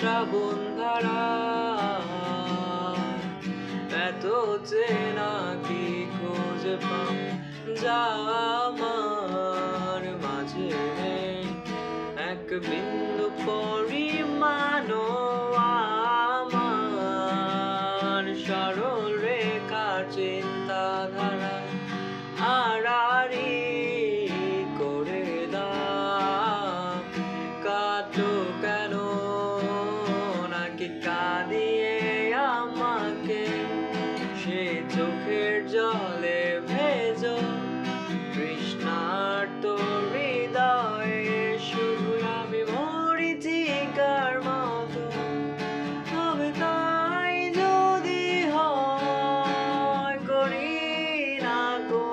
শ্রাবণ ধারা এত চেনা কি খুঁজে পাও যা আমার মাঝে নেই এক বিন্দু পরিমাণও আমার সরল রেখা চিন্তাধারা আড়াআড়ি করে দাও কাটো কেন নাকি কাঁদিয়ে আমাকে সে চোখের জলে ভেজো তৃষ্ণার্ত হৃদয়ে শুধু আমি মরিচিকার মতো তবে তাই যদি হয় করি না গো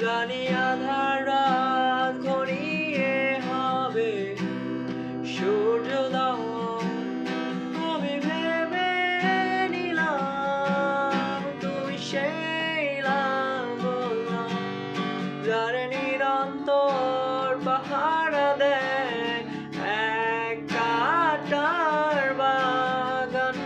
জানি আধার রাত ঘনিয়ে হবে সূর্যোদয় আমি ভেবে নিলাম তুমি সেই লাবণ্য যার নিরন্তর পাহারা দেয় এক কাঁটার বাগান।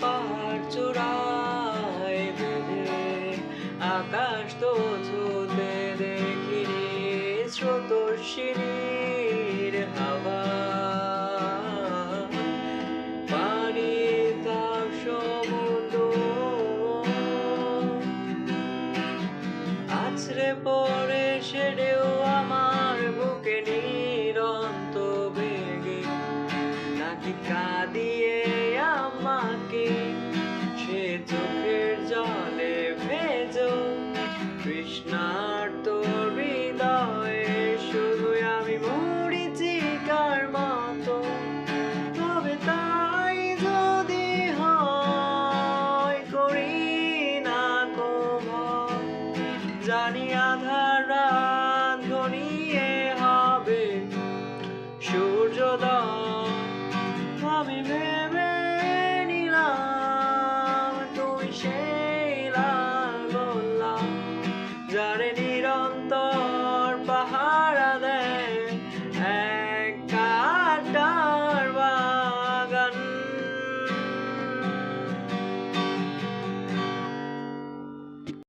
পাহাড় চূড়ায় বেঁধে আকাশ তো ছুঁতে দেখিনি স্রোতস্বিনীর হাওয়া পানি তাপ সমুদ্র আছড়ে পড়ে সেরেও আমার বুকে নিরন্ত বেগে নাকি কাঁদিয়ে আমাকে সে চোখের জলে ভেজো তৃষ্ণার্ত হৃদয়ে শুধু আমি মরিচিকার মতো তবে তাই যদি হয় করি না গো ভয় জানি আধার